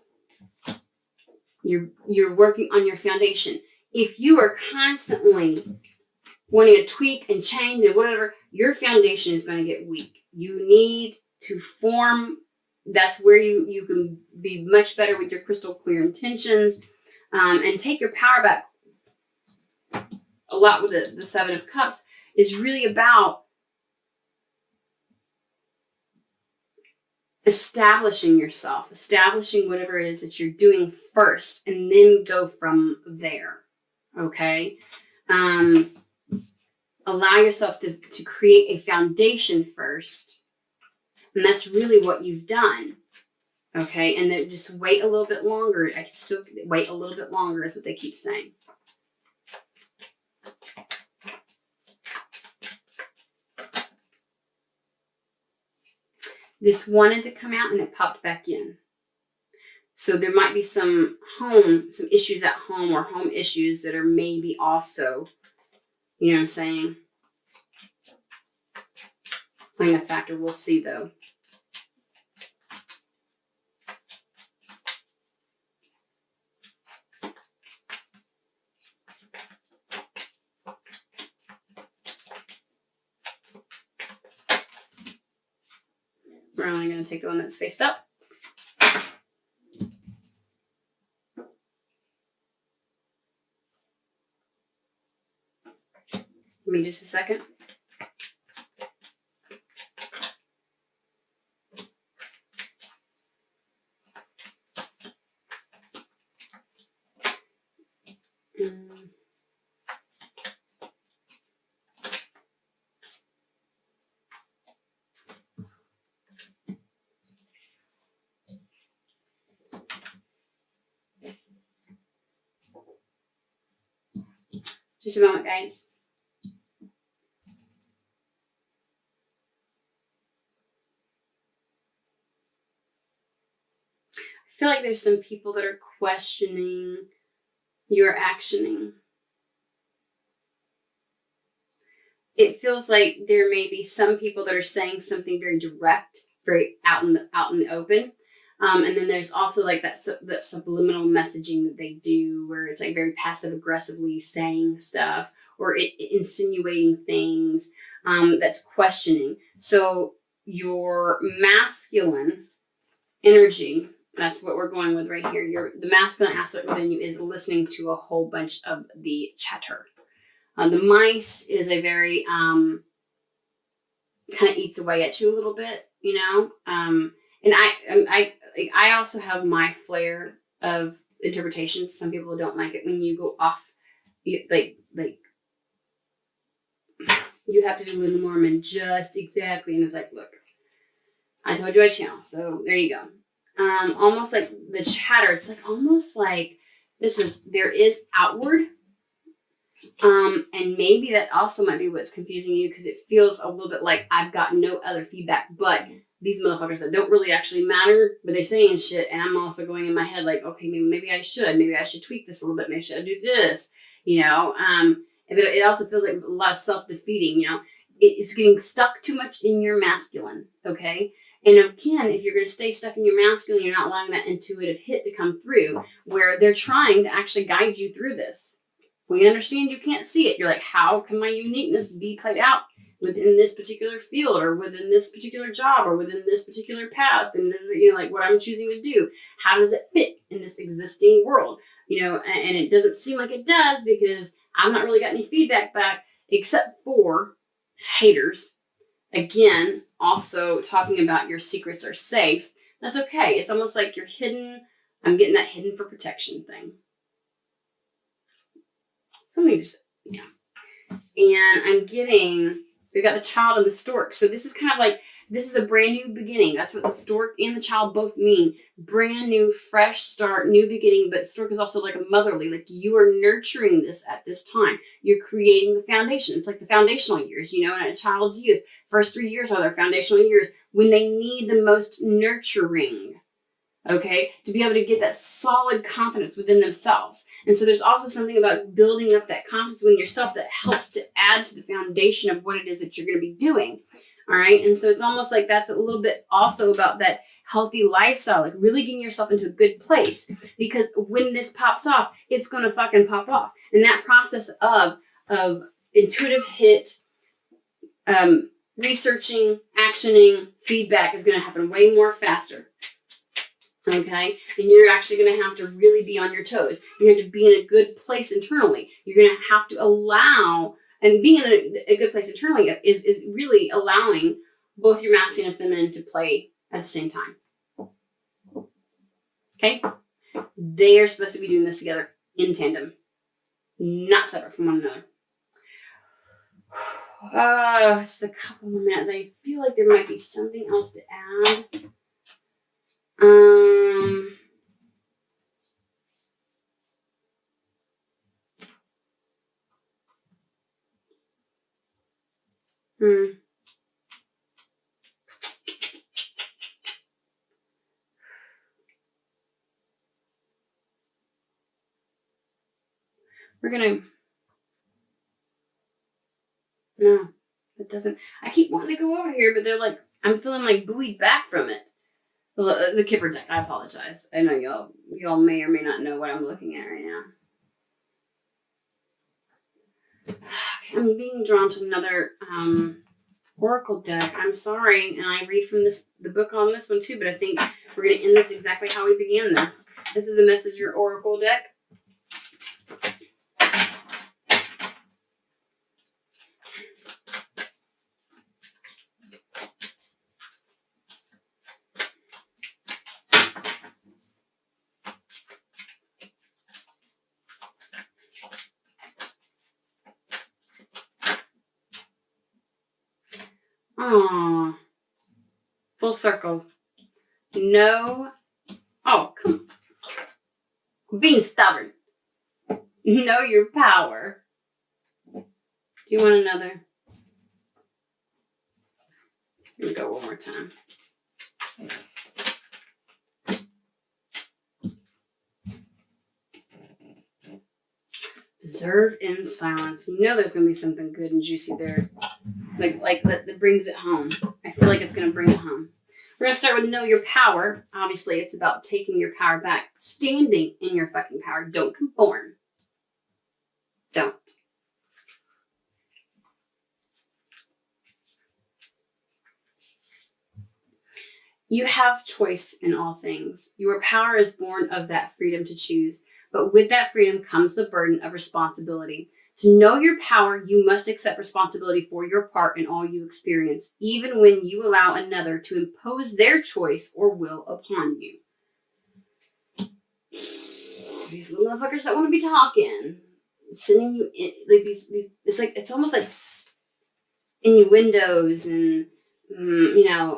You're working on your foundation. If you are constantly wanting to tweak and change and whatever, your foundation is going to get weak. You need to form. That's where you can be much better with your crystal clear intentions, and take your power back. A lot with the Seven of Cups is really about establishing yourself, establishing whatever it is that you're doing first, and then go from there. Okay? Allow yourself to create a foundation first. And that's really what you've done. Okay? And then just wait a little bit longer. I can still wait a little bit longer is what they keep saying. This wanted to come out and it popped back in. So there might be some issues at home or home issues that are maybe also, you know what I'm saying, playing a factor. We'll see though. We're only going to take the one that's faced up. Give me just a second. Just a moment, guys. I feel like there's some people that are questioning your actioning. It feels like there may be some people that are saying something very direct, very out in the open. And then there's also like that subliminal messaging that they do where it's like very passive aggressively saying stuff or insinuating things, that's questioning. So your masculine energy, that's what we're going with right here. The masculine aspect within you is listening to a whole bunch of the chatter. The mice is a very, kind of eats away at you a little bit, you know? And I also have my flair of interpretations. Some people don't like it when you go off, like you have to do with Mormon just exactly. And it's like, look, I told you I channel, so there you go. Almost like the chatter. It's like almost like there is outward. And maybe that also might be what's confusing you because it feels a little bit like I've got no other feedback but these motherfuckers that don't really actually matter, but they saying shit. And I'm also going in my head like, okay, maybe I should tweak this a little bit. Maybe I should do this, but it also feels like a lot of self-defeating, it's getting stuck too much in your masculine. Okay. And again, if you're going to stay stuck in your masculine, you're not allowing that intuitive hit to come through where they're trying to actually guide you through this. We understand you can't see it. You're like, how can my uniqueness be played out within this particular field or within this particular job or within this particular path? And, like what I'm choosing to do, how does it fit in this existing world? And it doesn't seem like it does because I've not really got any feedback back except for haters. Again, also talking about your secrets are safe. That's okay. It's almost like you're hidden. I'm getting that hidden for protection thing. Somebody just, yeah. And I'm getting, we got the child and the stork. So this is kind of like, this is a brand new beginning. That's what the stork and the child both mean. Brand new, fresh start, new beginning. But stork is also like a motherly, like you are nurturing this at this time. You're creating the foundation. It's like the foundational years, in a child's youth. First 3 years are their foundational years when they need the most nurturing. Okay, to be able to get that solid confidence within themselves. And so there's also something about building up that confidence within yourself that helps to add to the foundation of what it is that you're going to be doing. All right. And so it's almost like that's a little bit also about that healthy lifestyle, like really getting yourself into a good place, because when this pops off, it's going to fucking pop off. And that process of intuitive hit, researching, actioning, feedback is going to happen way more faster. Okay. And you're actually going to have to really be on your toes. You have to be in a good place internally. You're going to have to allow, and being in a good place internally is really allowing both your masculine and feminine to play at the same time. Okay. They are supposed to be doing this together in tandem, not separate from one another. Just a couple more minutes. I feel like there might be something else to add. No, it doesn't. I keep wanting to go over here, but they're like, I'm feeling like buoyed back from it. The Kipper deck, I apologize. I know y'all may or may not know what I'm looking at right now. I'm being drawn to another Oracle deck. I'm sorry, and I read from the book on this one too, but I think we're going to end this exactly how we began this. This is the Messenger Oracle deck. Aww. Full circle. No. Oh, come on. Being stubborn. Know your power. Do you want another? Here we go one more time. Observe in silence. You know there's going to be something good and juicy there. Like that brings it home. I feel like it's going to bring it home. We're going to start with know your power. Obviously, it's about taking your power back. Standing in your fucking power. Don't conform. Don't. You have choice in all things. Your power is born of that freedom to choose. But with that freedom comes the burden of responsibility. To know your power, you must accept responsibility for your part in all you experience, even when you allow another to impose their choice or will upon you. These little motherfuckers that want to be talking, sending you in, like these, it's almost like innuendos and,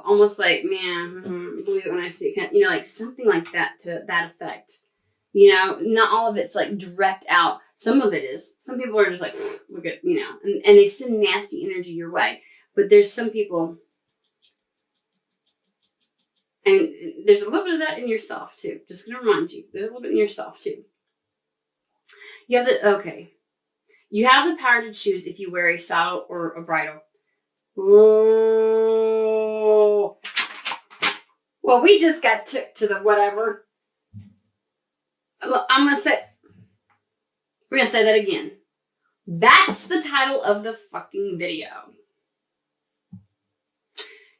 almost like, man, believe it when I see it, like something like that to that effect. Not all of it's like direct out. Some of it is. Some people are just like, look at, and they send nasty energy your way. But there's some people, And there's a little bit of that in yourself too. Just going to remind you, there's a little bit in yourself too. You have You have the power to choose if you wear a saddle or a bridle. Oh. Well, we just got took to the whatever. Look, we're going to say that again. That's the title of the fucking video.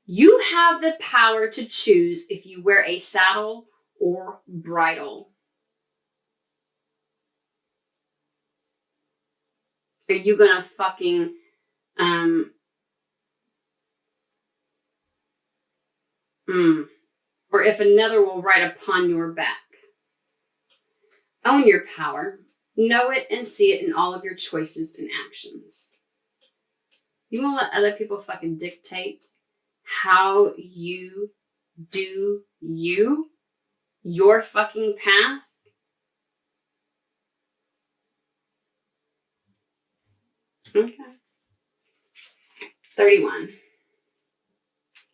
You have the power to choose if you wear a saddle or bridle. Are you gonna fucking or if another will ride upon your back? Own your power. Know it and see it in all of your choices and actions. You won't let other people fucking dictate how you do your fucking path. Okay. 31.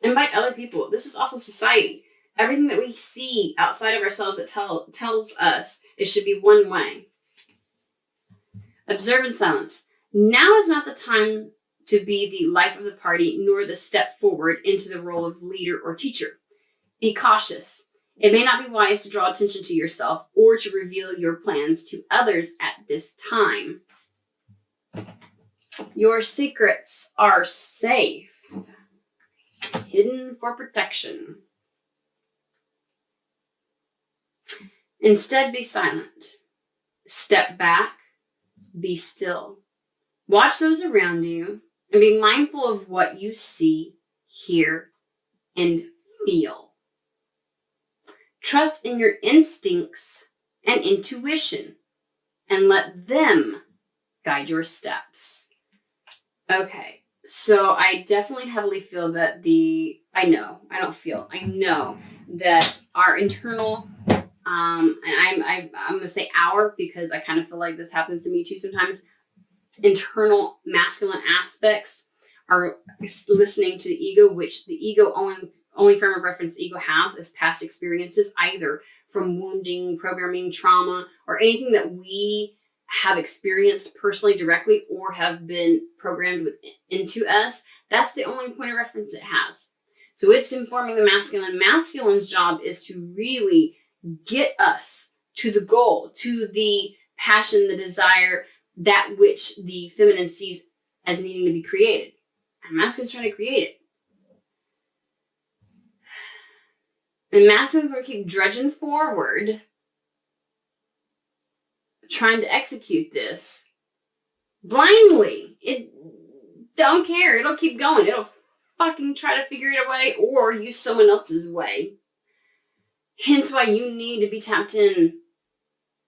Invite other people. This is also society. Everything that we see outside of ourselves that tells us it should be one way. Observe in silence. Now is not the time to be the life of the party, nor the step forward into the role of leader or teacher. Be cautious. It may not be wise to draw attention to yourself or to reveal your plans to others at this time. Your secrets are safe, hidden for protection. Instead, be silent. Step back. Be still. Watch those around you and be mindful of what you see, hear, and feel. Trust in your instincts and intuition and let them guide your steps. Okay, so I definitely heavily feel that I know that our internal, and I'm going to say our because I kind of feel like this happens to me too sometimes, internal masculine aspects are listening to the ego, which the ego only frame of reference the ego has is past experiences, either from wounding, programming, trauma, or anything that we have experienced personally directly or have been programmed into us. That's the only point of reference it has. So it's informing the masculine. Masculine's job is to really get us to the goal, to the passion, the desire, that which the feminine sees as needing to be created. And masculine's trying to create it. And masculine's going to keep drudging forward, trying to execute this blindly. It don't care. It'll keep going. It'll fucking try to figure it a way or use someone else's way. Hence why you need to be tapped in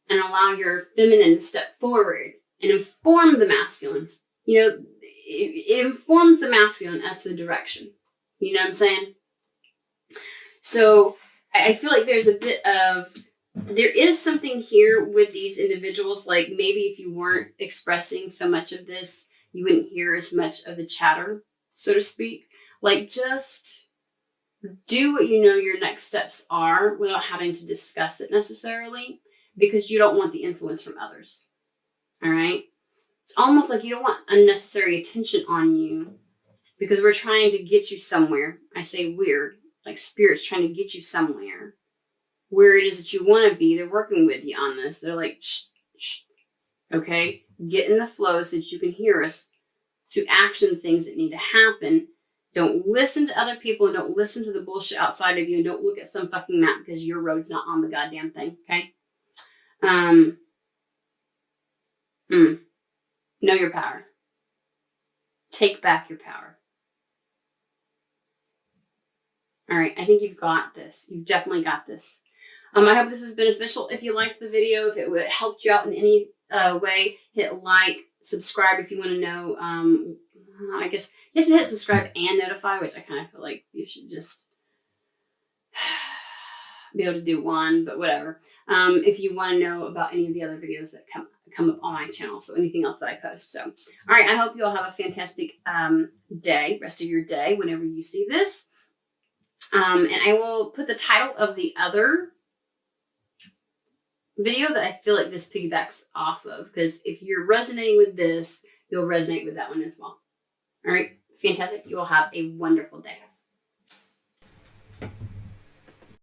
and allow your feminine to step forward and inform the masculine. You know, it informs the masculine as to the direction. You know what I'm saying? So I feel like there is something here with these individuals. Like maybe if you weren't expressing so much of this, you wouldn't hear as much of the chatter, so to speak. Like just do what you know your next steps are without having to discuss it necessarily, because you don't want the influence from others. All right. It's almost like you don't want unnecessary attention on you because we're trying to get you somewhere. I say we're, like spirit's trying to get you somewhere where it is that you want to be. They're working with you on this. They're like, shh, shh. Okay, get in the flow so that you can hear us to action things that need to happen. Don't listen to other people and don't listen to the bullshit outside of you and don't look at some fucking map because your road's not on the goddamn thing. Okay. Know your power. Take back your power. All right, I think you've got this. You've definitely got this. I hope this was beneficial. If you liked the video, if it helped you out in any way, hit like, subscribe if you want to know. I guess you have to hit subscribe and notify, which I kind of feel like you should just be able to do one, but whatever. If you want to know about any of the other videos that come up on my channel, so anything else that I post. So, all right, I hope you all have a fantastic day, rest of your day, whenever you see this. And I will put the title of the other video that I feel like this piggybacks off of, because if you're resonating with this, you'll resonate with that one as well. All right, fantastic. You will have a wonderful day.